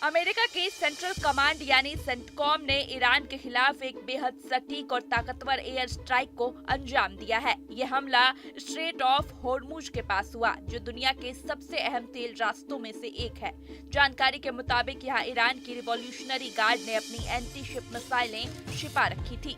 America के central command यानी CENTCOM ने ईरान के खिलाफ एक बेहद सटीक और ताकतवर एयर स्ट्राइक को अंजाम दिया है। ये हमला स्ट्रेट ऑफ होर्मुज के पास हुआ, जो दुनिया के सबसे अहम तेल रास्तों में से एक है। जानकारी के मुताबिक यहाँ ईरान की रिवॉल्यूशनरी गार्ड ने अपनी एंटी शिप मिसाइलें छिपा रखी थी,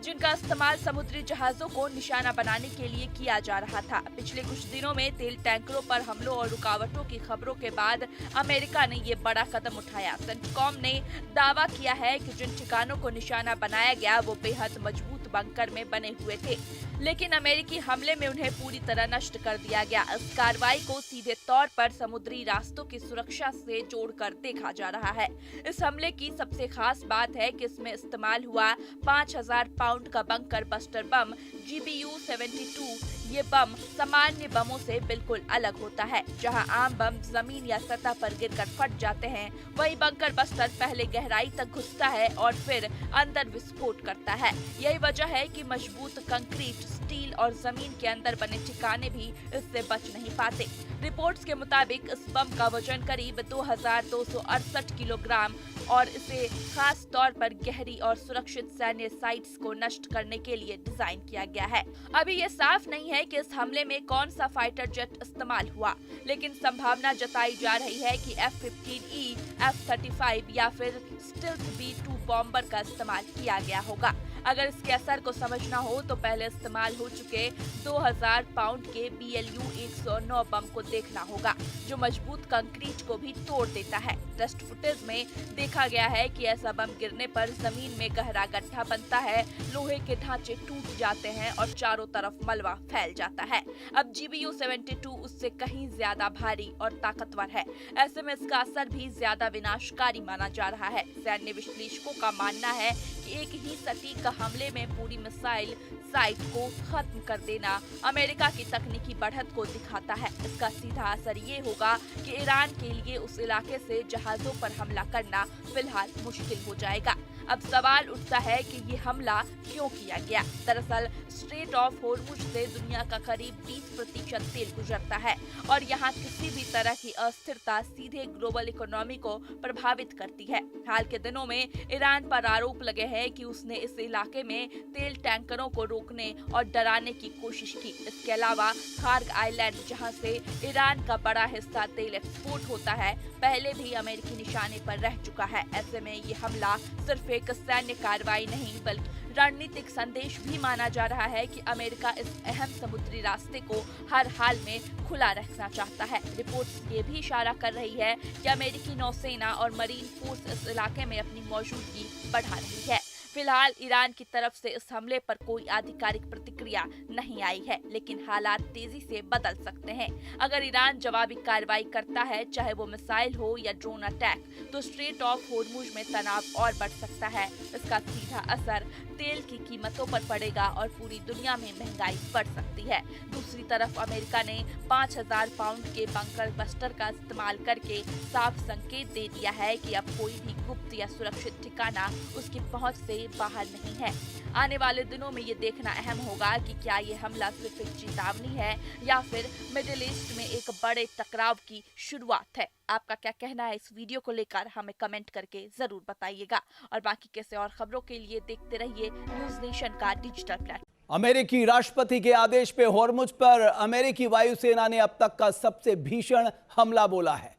जिनका इस्तेमाल समुद्री जहाजों को निशाना बनाने के लिए किया जा रहा था। पिछले कुछ दिनों में तेल टैंकरों पर हमलों और रुकावटों की खबरों के बाद अमेरिका ने ये बड़ा कदम उठाया। सेंटकॉम ने दावा किया है कि जिन ठिकानों को निशाना बनाया गया वो बेहद मजबूत बंकर में बने हुए थे, लेकिन अमेरिकी हमले में उन्हें पूरी तरह नष्ट कर दिया गया। इस कार्रवाई को सीधे तौर पर समुद्री रास्तों की सुरक्षा से जोड़कर देखा जा रहा है। इस हमले की सबसे खास बात है कि इसमें इस्तेमाल हुआ 5000 पाउंड का बंकर बस्टर बम GBU-72। ये बम सामान्य बमों से बिल्कुल अलग होता है। जहां आम बम जमीन या सतह पर गिरकर फट जाते हैं, वहीं बंकर बस्टर पहले गहराई तक घुसता है और फिर अंदर विस्फोट करता है। यही वजह है कि मजबूत कंक्रीट, स्टील और जमीन के अंदर बने ठिकाने भी इससे बच नहीं पाते। रिपोर्ट्स के मुताबिक इस बम का वजन करीब 2268 किलोग्राम और इसे खास तौर पर गहरी और सुरक्षित सैन्य साइट्स को नष्ट करने के लिए डिजाइन किया गया है। अभी ये साफ नहीं है कि इस हमले में कौन सा फाइटर जेट इस्तेमाल हुआ, लेकिन संभावना जताई जा रही है कि F-15E, F-35 या फिर स्टिल्थ B-2 बॉम्बर का इस्तेमाल किया गया होगा। अगर इसके असर को समझना हो तो पहले इस्तेमाल हो चुके 2000 पाउंड के BLU-109 बम को देखना होगा, जो मजबूत कंक्रीट को भी तोड़ देता है। टेस्ट फुटेज में देखा गया है कि ऐसा बम गिरने पर जमीन में गहरा गड्ढा बनता है, लोहे के ढांचे टूट जाते हैं और चारों तरफ मलबा फैल जाता है। अब GBU-72 उससे कहीं ज्यादा भारी और ताकतवर है, ऐसे में इसका असर भी ज्यादा विनाशकारी माना जा रहा है। सैन्य विश्लेषकों का मानना है कि एक ही सटीक हमले में पूरी मिसाइल साइट को खत्म कर देना अमेरिका की तकनीकी बढ़त को दिखाता है। इसका सीधा असर ये होगा कि ईरान के लिए उस इलाके से जहाजों पर हमला करना फिलहाल मुश्किल हो जाएगा। अब सवाल उठता है कि ये हमला क्यों किया गया। दरअसल स्ट्रेट ऑफ होर्मुज से दुनिया का करीब 20% तेल गुजरता है और यहाँ किसी भी तरह की अस्थिरता सीधे ग्लोबल इकोनॉमी को प्रभावित करती है। हाल के दिनों में ईरान पर आरोप लगे हैं कि उसने इस इलाके में तेल टैंकरों को रोकने और डराने की कोशिश की। इसके अलावा खार्ग आइलैंड, जहाँ से ईरान का बड़ा हिस्सा तेल एक्सपोर्ट होता है, पहले भी अमेरिकी निशाने पर रह चुका है। ऐसे में ये हमला सिर्फ एक सैन्य कार्रवाई नहीं बल्कि रणनीतिक संदेश भी माना जा रहा है कि अमेरिका इस अहम समुद्री रास्ते को हर हाल में खुला रखना चाहता है। रिपोर्ट्स ये भी इशारा कर रही है कि अमेरिकी नौसेना और मरीन फोर्स इस इलाके में अपनी मौजूदगी बढ़ा रही है। फिलहाल ईरान की तरफ से इस हमले पर कोई आधिकारिक प्रतिक्रिया नहीं आई है, लेकिन हालात तेजी से बदल सकते हैं। अगर ईरान जवाबी कार्रवाई करता है, चाहे वो मिसाइल हो या ड्रोन अटैक, तो स्ट्रेट ऑफ होर्मुज में तनाव और बढ़ सकता है। इसका सीधा असर तेल की कीमतों पर पड़ेगा और पूरी दुनिया में महंगाई बढ़ सकती है। दूसरी तरफ अमेरिका ने 5000 पाउंड के बंकर बस्टर का इस्तेमाल करके साफ संकेत दे दिया है कि अब कोई भी गुप्त या सुरक्षित ठिकाना उसकी पहुंच से बाहर नहीं है। आने वाले दिनों में ये देखना अहम होगा कि क्या ये हमला सिर्फ एक चेतावनी है या फिर मिडिल ईस्ट में एक बड़े टकराव की शुरुआत है। आपका क्या कहना है इस वीडियो को लेकर, हमें कमेंट करके जरूर बताइएगा। और बाकी कैसे और खबरों के लिए देखते रहिए न्यूज नेशन का डिजिटल प्लेटफॉर्म। अमेरिकी राष्ट्रपति के आदेश पे होर्मुज पर अमेरिकी वायुसेना ने अब तक का सबसे भीषण हमला बोला है।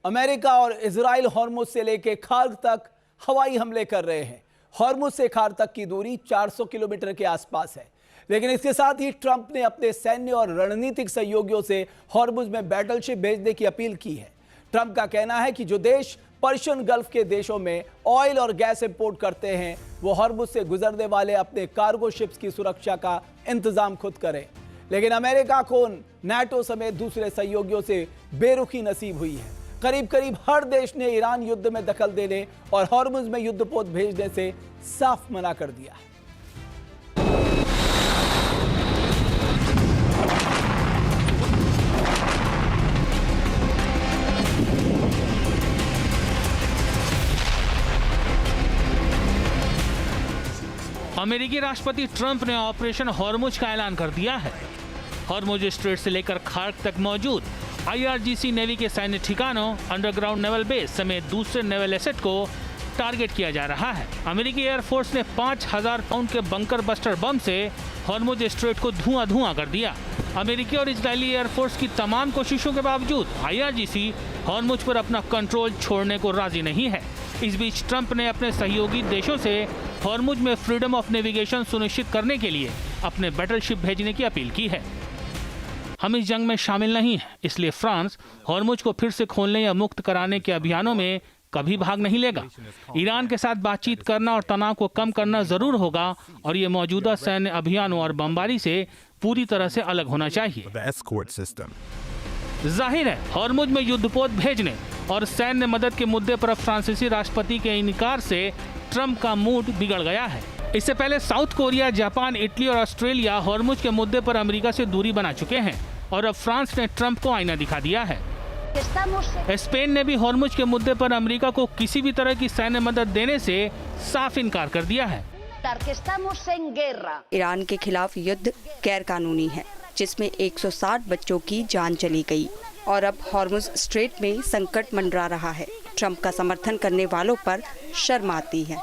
अमेरिका और इजराइल होर्मुज से लेकर खार्ग तक हवाई हमले कर रहे हैं। होर्मुज से खार्ग तक की दूरी 400 किलोमीटर के आसपास है, लेकिन इसके साथ ही ट्रंप ने अपने सैन्य और रणनीतिक सहयोगियों से होर्मुज में बैटलशिप भेजने की अपील की है। ट्रंप का कहना है कि जो देश पर्शियन गल्फ के देशों में ऑयल और गैस इंपोर्ट करते हैं, वो होर्मुज से गुजरने वाले अपने कार्गो शिप्स की सुरक्षा का इंतजाम खुद करें। लेकिन अमेरिका को नाटो समेत दूसरे सहयोगियों से बेरुखी नसीब हुई है। करीब करीब हर देश ने ईरान युद्ध में दखल देने और होर्मुज में युद्धपोत भेजने से साफ मना कर दिया। अमेरिकी राष्ट्रपति ट्रंप ने ऑपरेशन होर्मुज का ऐलान कर दिया है। होर्मुज स्ट्रेट से लेकर खार्ग तक मौजूद IRGC नेवी के सैन्य ठिकानों, अंडरग्राउंड नेवल बेस समेत दूसरे नेवल एसेट को टारगेट किया जा रहा है। अमेरिकी एयरफोर्स ने 5000 पाउंड के बंकर बस्टर बम से हॉर्मुज स्ट्रेट को धुआं कर दिया। अमेरिकी और इजरायली एयरफोर्स की तमाम कोशिशों के बावजूद IRGC हॉर्मुज पर अपना कंट्रोल छोड़ने को राजी नहीं है। इस बीच ट्रंप ने अपने सहयोगी देशों से हॉर्मुज में फ्रीडम ऑफ नेविगेशन सुनिश्चित करने के लिए अपने बैटलशिप भेजने की अपील की है। हम इस जंग में शामिल नहीं हैं, इसलिए फ्रांस हॉर्मुज को फिर से खोलने या मुक्त कराने के अभियानों में कभी भाग नहीं लेगा। ईरान के साथ बातचीत करना और तनाव को कम करना जरूर होगा और ये मौजूदा सैन्य अभियानों और बमबारी से पूरी तरह से अलग होना चाहिए। जाहिर है हॉर्मुज में युद्धपोत भेजने और सैन्य मदद के मुद्दे पर अब फ्रांसीसी राष्ट्रपति के इनकार से ट्रंप का मूड बिगड़ गया है। इससे पहले साउथ कोरिया, जापान, इटली और ऑस्ट्रेलिया हॉर्मुज के मुद्दे पर अमेरिका से दूरी बना चुके हैं और अब फ्रांस ने ट्रंप को आईना दिखा दिया है। स्पेन ने भी हॉर्मुज के मुद्दे पर अमेरिका को किसी भी तरह की सैन्य मदद देने से साफ इनकार कर दिया है। ईरान के खिलाफ युद्ध गैर कानूनी है, जिसमें 160 बच्चों की जान चली गई और अब हॉर्मुज स्ट्रेट में संकट मंडरा रहा है। ट्रंप का समर्थन करने वालों पर शर्म आती है।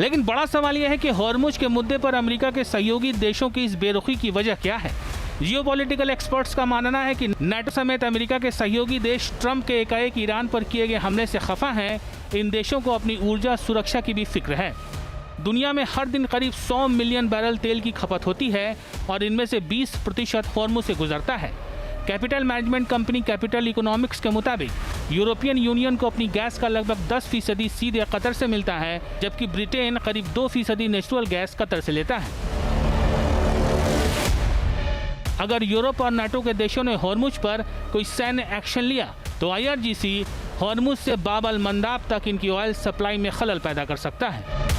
लेकिन बड़ा सवाल यह है कि हॉर्मुज के मुद्दे पर अमेरिका के सहयोगी देशों की इस बेरुखी की वजह क्या है। जियोपॉलिटिकल एक्सपर्ट्स का मानना है कि नाटो समेत अमेरिका के सहयोगी देश ट्रंप के एकाएक ईरान पर किए गए हमले से खफा हैं। इन देशों को अपनी ऊर्जा सुरक्षा की भी फिक्र है। दुनिया में हर दिन करीब 100 मिलियन बैरल तेल की खपत होती है और इनमें से 20% हॉर्मुज से गुजरता है। Capital management company capital economics के मुताबिक यूरोपियन यूनियन को अपनी गैस का लगभग 10% सीधे कतर से मिलता है, जबकि ब्रिटेन करीब 2% नेचुरल गैस कतर से लेता है। अगर यूरोप और नाटो के देशों ने हॉर्मुज पर कोई सैन्य एक्शन लिया तो IRGC हॉर्मुज से बाब अल मंदाब तक इनकी ऑयल सप्लाई में खलल पैदा कर सकता है।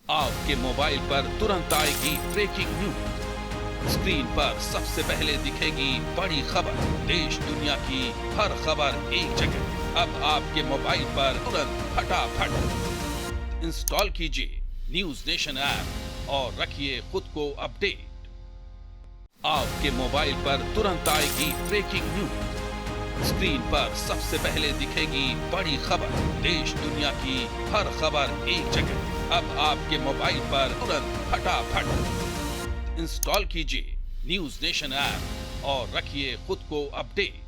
आपके मोबाइल पर तुरंत आएगी ब्रेकिंग न्यूज। स्क्रीन पर सबसे पहले दिखेगी बड़ी खबर। देश दुनिया की हर खबर एक जगह। अब आपके मोबाइल पर तुरंत फटाफट इंस्टॉल कीजिए न्यूज नेशन ऐप और रखिए खुद को अपडेट। आपके मोबाइल पर तुरंत आएगी ब्रेकिंग न्यूज। स्क्रीन पर सबसे पहले दिखेगी बड़ी खबर। देश दुनिया की हर खबर एक जगह। अब आपके मोबाइल पर तुरंत फटाफट इंस्टॉल कीजिए न्यूज नेशन ऐप और रखिए खुद को अपडेट।